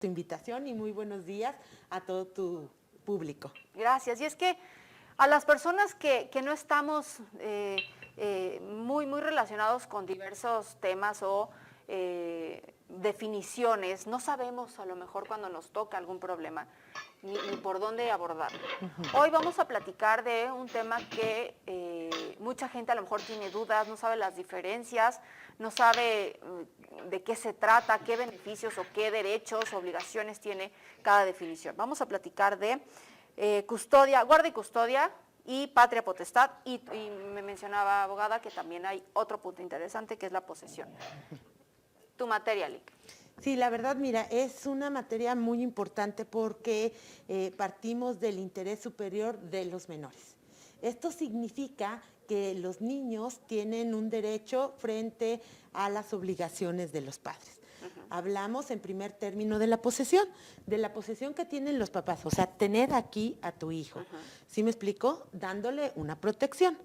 tu invitación y muy buenos días a todo tu público. Gracias. Y es que a las personas que no estamos muy relacionados con diversos temas o definiciones, no sabemos a lo mejor cuando nos toca algún problema ni por dónde abordarlo. Hoy vamos a platicar de un tema que mucha gente a lo mejor tiene dudas, no sabe las diferencias, no sabe de qué se trata, qué beneficios o qué derechos, obligaciones tiene cada definición. Vamos a platicar de custodia, guarda y custodia y patria potestad, y me mencionaba, abogada, que también hay otro punto interesante que es la posesión. Tu materia, Lic. Sí, la verdad, mira, es una materia muy importante porque partimos del interés superior de los menores. Esto significa que los niños tienen un derecho frente a las obligaciones de los padres. Hablamos en primer término de la posesión que tienen los papás, o sea, tener aquí a tu hijo. ¿Sí me explico? Dándole una protección.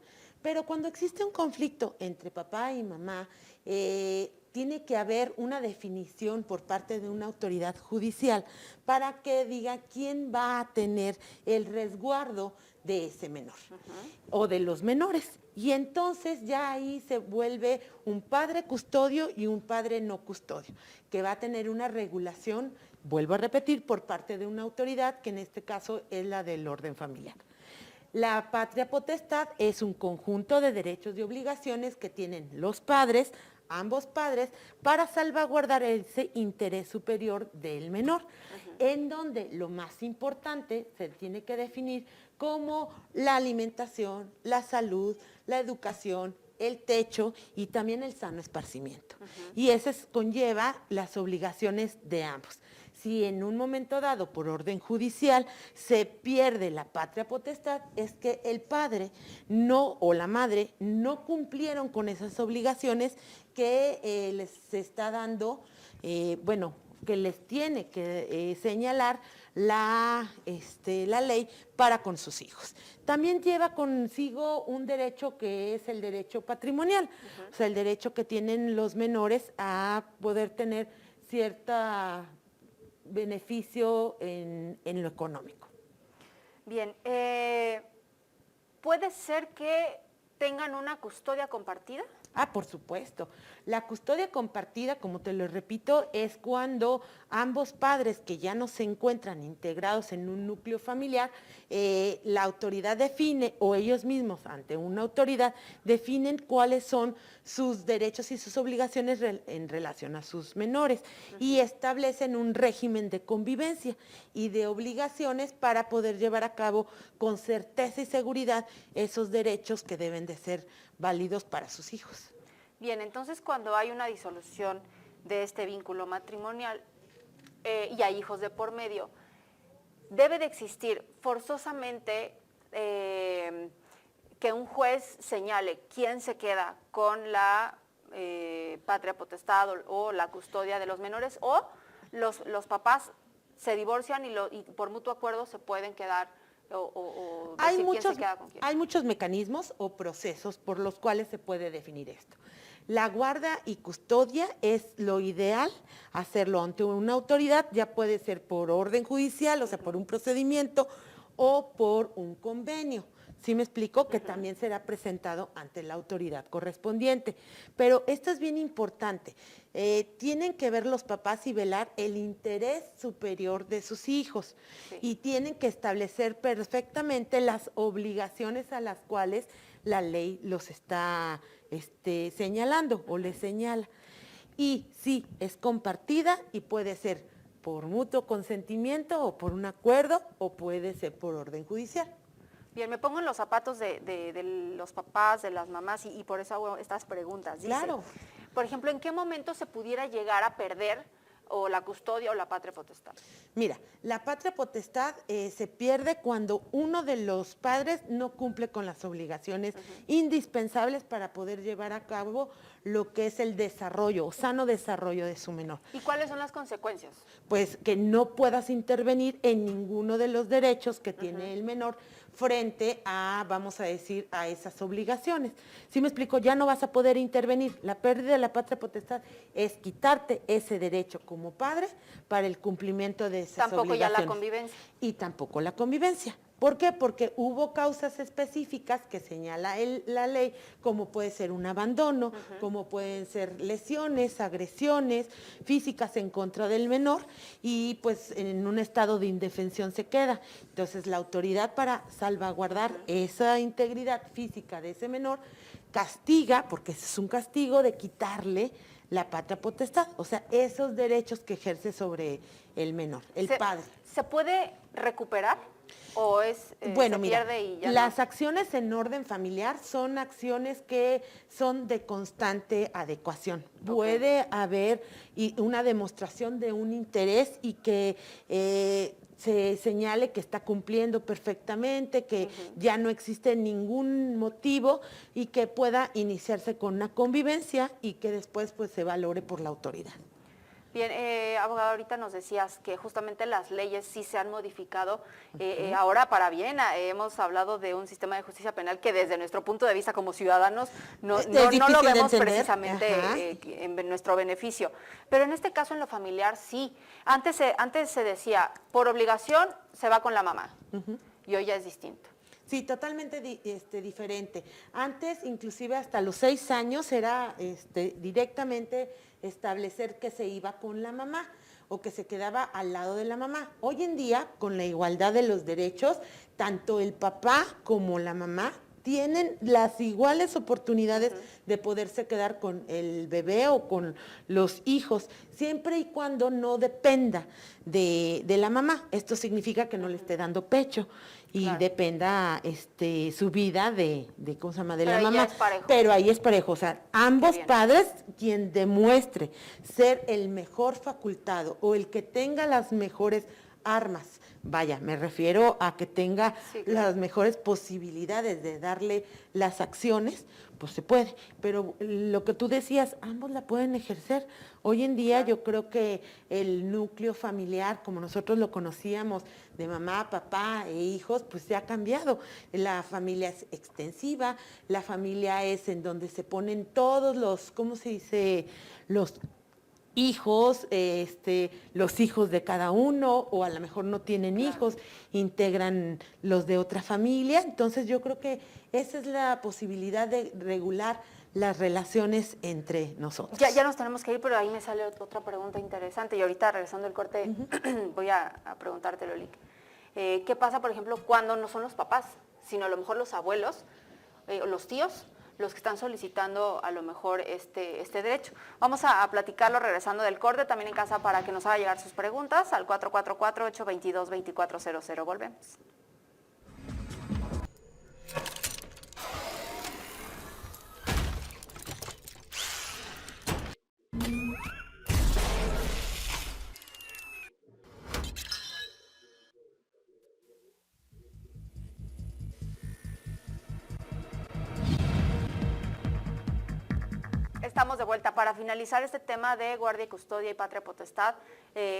Pero cuando existe un conflicto entre papá y mamá, tiene que haber una definición por parte de una autoridad judicial para que diga quién va a tener el resguardo de ese menor o de los menores. Y entonces ya ahí se vuelve un padre custodio y un padre no custodio, que va a tener una regulación, vuelvo a repetir, por parte de una autoridad, que en este caso es la del orden familiar. La patria potestad es un conjunto de derechos y obligaciones que tienen los padres, ambos padres, para salvaguardar ese interés superior del menor, en donde lo más importante se tiene que definir como la alimentación, la salud, la educación, el techo y también el sano esparcimiento. Y eso conlleva las obligaciones de ambos. Si en un momento dado, por orden judicial, se pierde la patria potestad, es que el padre no o la madre no cumplieron con esas obligaciones que les está dando, que les tiene que señalar la ley para con sus hijos. También lleva consigo un derecho que es el derecho patrimonial, o sea, el derecho que tienen los menores a poder tener cierta beneficio en lo económico. Bien, ¿puede ser que tengan una custodia compartida? Ah, por supuesto. La custodia compartida, como te lo repito, es cuando ambos padres que ya no se encuentran integrados en un núcleo familiar, la autoridad define, o ellos mismos ante una autoridad, definen cuáles son sus derechos y sus obligaciones en relación a sus menores y establecen un régimen de convivencia y de obligaciones para poder llevar a cabo con certeza y seguridad esos derechos que deben de ser válidos para sus hijos. Bien, entonces cuando hay una disolución de este vínculo matrimonial y hay hijos de por medio, debe de existir forzosamente que un juez señale quién se queda con la patria potestad o la custodia de los menores, o los papás se divorcian y por mutuo acuerdo se pueden quedar o decir quién se queda con quién. Hay muchos mecanismos o procesos por los cuales se puede definir esto. La guarda y custodia es lo ideal, hacerlo ante una autoridad, ya puede ser por orden judicial, o sea, por un procedimiento o por un convenio. ¿Sí me explico? Que también será presentado ante la autoridad correspondiente. Pero esto es bien importante. Tienen que ver los papás y velar el interés superior de sus hijos. Sí. Y tienen que establecer perfectamente las obligaciones a las cuales la ley los está señalando o les señala. Y sí, es compartida y puede ser por mutuo consentimiento o por un acuerdo o puede ser por orden judicial. Bien, me pongo en los zapatos de los papás, de las mamás y por eso hago estas preguntas. Dice, claro. Por ejemplo, ¿en qué momento se pudiera llegar a perder o la custodia o la patria potestad? Mira, la patria potestad se pierde cuando uno de los padres no cumple con las obligaciones indispensables para poder llevar a cabo lo que es el desarrollo, o sano desarrollo de su menor. ¿Y cuáles son las consecuencias? Pues que no puedas intervenir en ninguno de los derechos que tiene el menor frente a, vamos a decir, a esas obligaciones. ¿Sí me explico? Ya no vas a poder intervenir. La pérdida de la patria potestad es quitarte ese derecho como padre para el cumplimiento de esas Tampoco obligaciones. ya la convivencia. Y tampoco la convivencia. ¿Por qué? Porque hubo causas específicas que señala la ley, como puede ser un abandono, como pueden ser lesiones, agresiones físicas en contra del menor, y pues en un estado de indefensión se queda. Entonces la autoridad, para salvaguardar esa integridad física de ese menor, castiga, porque ese es un castigo de quitarle la patria potestad, o sea, esos derechos que ejerce sobre el menor, el padre. ¿Se puede recuperar o Bueno, se mira, pierde y ya las no? acciones en orden familiar son acciones que son de constante adecuación. Puede haber una demostración de un interés y que se señale que está cumpliendo perfectamente, que ya no existe ningún motivo y que pueda iniciarse con una convivencia y que después pues se valore por la autoridad. Bien, abogado, ahorita nos decías que justamente las leyes sí se han modificado ahora para bien. Hemos hablado de un sistema de justicia penal que desde nuestro punto de vista como ciudadanos no lo vemos precisamente en nuestro beneficio. Pero en este caso en lo familiar sí. Antes se decía, por obligación se va con la mamá y hoy ya es distinto. Sí, totalmente diferente. Antes, inclusive hasta los 6 años, era directamente establecer que se iba con la mamá o que se quedaba al lado de la mamá. Hoy en día, con la igualdad de los derechos, tanto el papá como la mamá tienen las iguales oportunidades de poderse quedar con el bebé o con los hijos, siempre y cuando no dependa de la mamá. Esto significa que no le esté dando pecho y dependa su vida de ¿cómo se llama? De la mamá. Pero ahí es parejo, o sea, ambos padres, quien demuestre ser el mejor facultado o el que tenga las mejores armas, vaya, me refiero a que tenga las mejores posibilidades de darle las acciones, pues se puede. Pero lo que tú decías, ambos la pueden ejercer. Hoy en día yo creo que el núcleo familiar, como nosotros lo conocíamos, de mamá, papá e hijos, pues se ha cambiado. La familia es extensiva, la familia es en donde se ponen todos los, ¿cómo se dice? Los hijos, los hijos de cada uno, o a lo mejor no tienen hijos, integran los de otra familia. Entonces yo creo que esa es la posibilidad de regular las relaciones entre nosotros. Ya nos tenemos que ir, pero ahí me sale otra pregunta interesante y ahorita regresando al corte voy a preguntártelo, Lick. ¿Qué pasa, por ejemplo, cuando no son los papás, sino a lo mejor los abuelos o los tíos los que están solicitando a lo mejor este derecho? Vamos a platicarlo regresando del corte, también en casa para que nos haga llegar sus preguntas al 444-822-2400. Volvemos. Estamos de vuelta para finalizar este tema de guardia y custodia y patria potestad.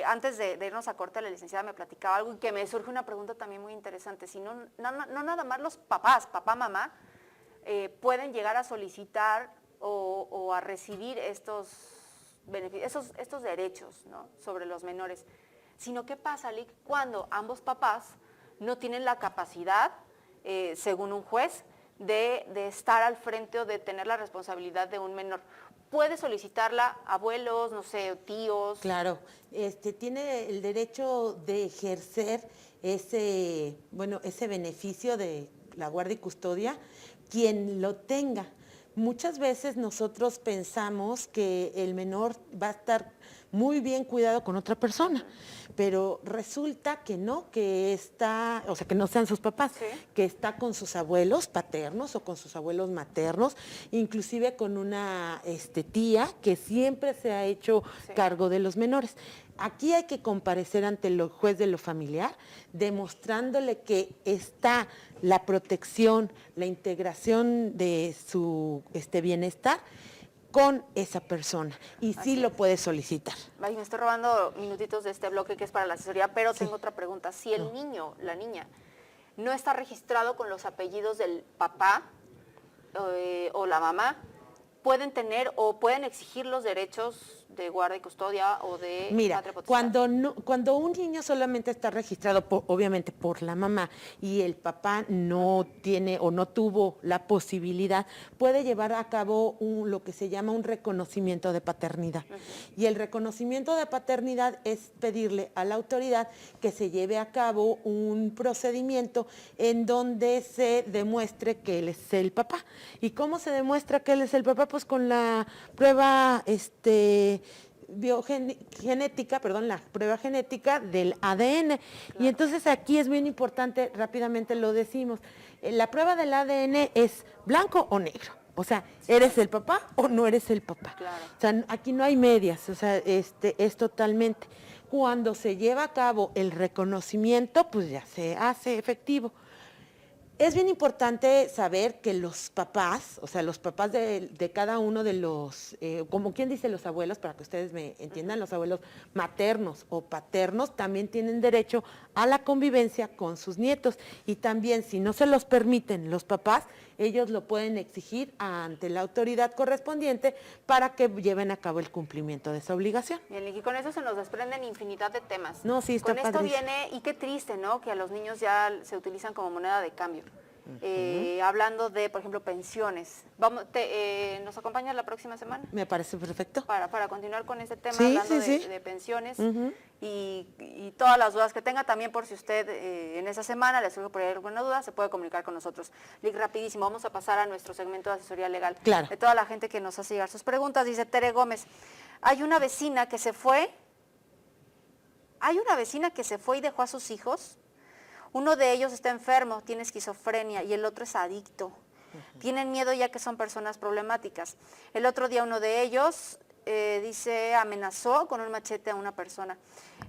Antes de irnos a corte, la licenciada me platicaba algo y que me surge una pregunta también muy interesante. Si no nada más los papás, papá, mamá, pueden llegar a solicitar o a recibir estos beneficios, estos derechos, ¿no?, sobre los menores, sino qué pasa, Lick, cuando ambos papás no tienen la capacidad, según un juez, de estar al frente o de tener la responsabilidad de un menor. ¿Puede solicitarla abuelos, no sé, tíos? Claro, tiene el derecho de ejercer ese beneficio de la guardia y custodia quien lo tenga. Muchas veces nosotros pensamos que el menor va a estar muy bien cuidado con otra persona, pero resulta que no, que no sean sus papás, que está con sus abuelos paternos o con sus abuelos maternos, inclusive con una tía que siempre se ha hecho cargo de los menores. Aquí hay que comparecer ante el juez de lo familiar, demostrándole que está la protección, la integración de su bienestar con esa persona, y sí lo puede solicitar. Ay, me estoy robando minutitos de este bloque que es para la asesoría, pero tengo otra pregunta. Si el niño, la niña, no está registrado con los apellidos del papá o la mamá, pueden tener o pueden exigir los derechos de guarda y custodia o de Mira, patria potestad. cuando un niño solamente está registrado, obviamente, por la mamá y el papá no tiene o no tuvo la posibilidad, puede llevar a cabo lo que se llama un reconocimiento de paternidad. Y el reconocimiento de paternidad es pedirle a la autoridad que se lleve a cabo un procedimiento en donde se demuestre que él es el papá. ¿Y cómo se demuestra que él es el papá? Pues con la prueba genética, la prueba genética del ADN. Claro. Y entonces aquí es bien importante, rápidamente lo decimos, la prueba del ADN es blanco o negro. O sea, ¿eres el papá o no eres el papá? Claro. O sea, aquí no hay medias, o sea, es totalmente. Cuando se lleva a cabo el reconocimiento, pues ya se hace efectivo. Es bien importante saber que los papás, o sea, los papás de cada uno de los, como quien dice los abuelos, para que ustedes me entiendan, los abuelos maternos o paternos también tienen derecho a la convivencia con sus nietos. Y también, si no se los permiten los papás, ellos lo pueden exigir ante la autoridad correspondiente para que lleven a cabo el cumplimiento de esa obligación. Bien, y con eso se nos desprenden infinidad de temas. No, sí, está con esto padrísimo. viene, y qué triste, ¿no?, que a los niños ya se utilizan como moneda de cambio. Hablando de, por ejemplo, pensiones. ¿Nos acompañas la próxima semana? Me parece perfecto. Para continuar con este tema, sí, hablando sí, de pensiones y todas las dudas que tenga, también por si usted en esa semana le surge por ahí alguna duda, se puede comunicar con nosotros. Lic, rapidísimo, vamos a pasar a nuestro segmento de asesoría legal. Claro. De toda la gente que nos hace llegar sus preguntas, dice Tere Gómez, hay una vecina que se fue y dejó a sus hijos. Uno de ellos está enfermo, tiene esquizofrenia y el otro es adicto. Tienen miedo ya que son personas problemáticas. El otro día uno de ellos, amenazó con un machete a una persona.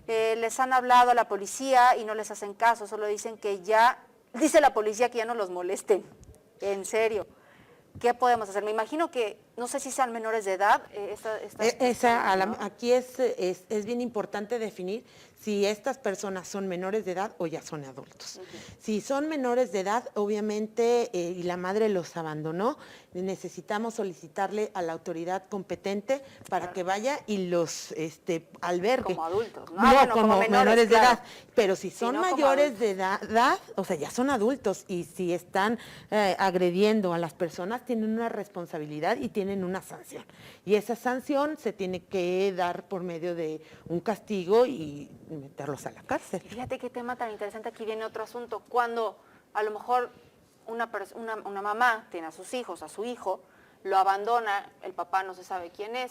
Les han hablado a la policía y no les hacen caso, solo dicen dice la policía que ya no los molesten. En serio. ¿Qué podemos hacer? Me imagino que, no sé si sean menores de edad. Aquí es bien importante definir si estas personas son menores de edad o ya son adultos. Si son menores de edad, obviamente, y la madre los abandonó, necesitamos solicitarle a la autoridad competente para que vaya y los albergue. Como adultos, ¿no? No, como menores de edad. Pero si son mayores de edad, o sea, ya son adultos, y si están agrediendo a las personas, tienen una responsabilidad y tienen una sanción. Y esa sanción se tiene que dar por medio de un castigo y meterlos a la cárcel. Fíjate qué tema tan interesante, aquí viene otro asunto. Cuando a lo mejor una mamá tiene a sus hijos, a su hijo, lo abandona, el papá no se sabe quién es.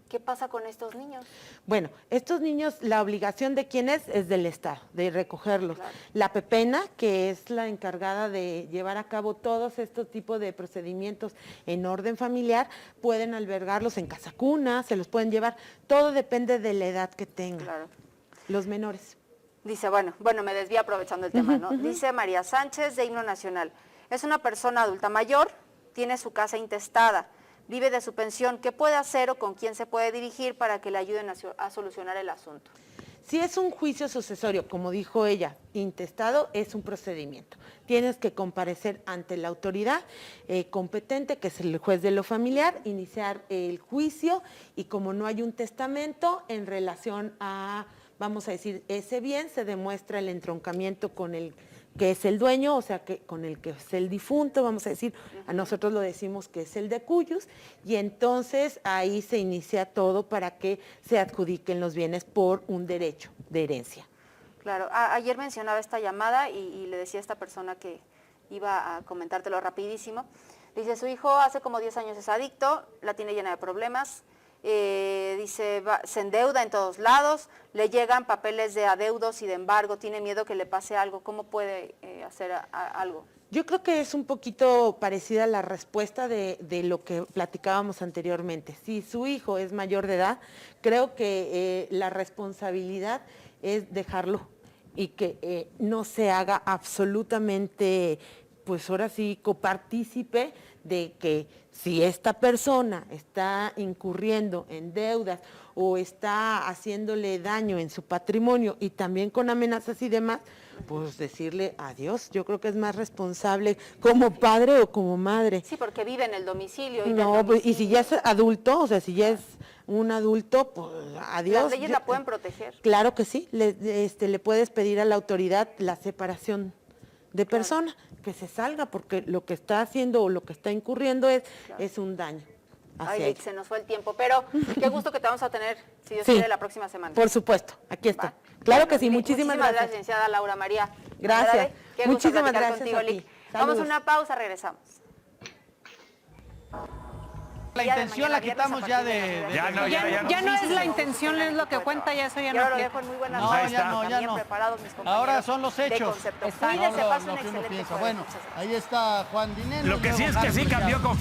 ¿Qué pasa con estos niños? Bueno, estos niños, la obligación de quién es del Estado, de recogerlos. Claro. La PEPENA, que es la encargada de llevar a cabo todos estos tipos de procedimientos en orden familiar, pueden albergarlos en casa cuna, se los pueden llevar, todo depende de la edad que tengan. Claro. Los menores. Dice, bueno, me desvío aprovechando el tema, ¿no? Dice María Sánchez, de Himno Nacional, es una persona adulta mayor, tiene su casa intestada, vive de su pensión, ¿qué puede hacer o con quién se puede dirigir para que le ayuden a solucionar el asunto? Si es un juicio sucesorio, como dijo ella, intestado, es un procedimiento. Tienes que comparecer ante la autoridad competente, que es el juez de lo familiar, iniciar el juicio, y como no hay un testamento en relación a, vamos a decir, ese bien, se demuestra el entroncamiento con el que es el dueño, o sea, que con el que es el difunto, vamos a decir, a nosotros lo decimos que es el de cuyos, y entonces ahí se inicia todo para que se adjudiquen los bienes por un derecho de herencia. Claro, ayer mencionaba esta llamada y le decía a esta persona que iba a comentártelo rapidísimo. Dice, su hijo hace como 10 años es adicto, la tiene llena de problemas, dice, se endeuda en todos lados, le llegan papeles de adeudos y de embargo, tiene miedo que le pase algo. ¿Cómo puede hacer algo? Yo creo que es un poquito parecida a la respuesta de lo que platicábamos anteriormente. Si su hijo es mayor de edad, creo que la responsabilidad es dejarlo y que no se haga absolutamente, pues ahora sí, copartícipe de que si esta persona está incurriendo en deudas o está haciéndole daño en su patrimonio y también con amenazas y demás, pues decirle adiós. Yo creo que es más responsable como padre o como madre. Sí, porque vive en el domicilio. Y No, pues, y si ya es adulto, o sea, si ya es un adulto, pues adiós. Las leyes la pueden proteger. Claro que sí, le puedes pedir a la autoridad la separación de persona, que se salga, porque lo que está haciendo o lo que está incurriendo es un daño. Ay, Ella. se nos fue el tiempo, pero qué gusto que te vamos a tener, si Dios Sí, quiere, la próxima semana. Por supuesto, aquí está. Va. Claro que sí, Bueno, muchísimas gracias, gracias. licenciada Laura María. Gracias. Andrade. Qué gusto Muchísimas platicar gracias contigo, a ti. Lic. Vamos a Saludos. una pausa, regresamos. La Día de intención mañana, la viernes, quitamos a ya partir de... las 9. Ya no es la intención, es lo que cuenta, ya eso ya Y no ahora lo aplica. dejo en muy buenas No, manos. ya no, ya También no. preparados mis compañeros. Ahora son los de hechos. Concepto. Exacto. Cuídense, No, pasen lo un que uno excelente piensa. jueves. Bueno, Muchas gracias. ahí está Juan Dineno. Lo que sí luego es que sí Carlos cambió Delgado. con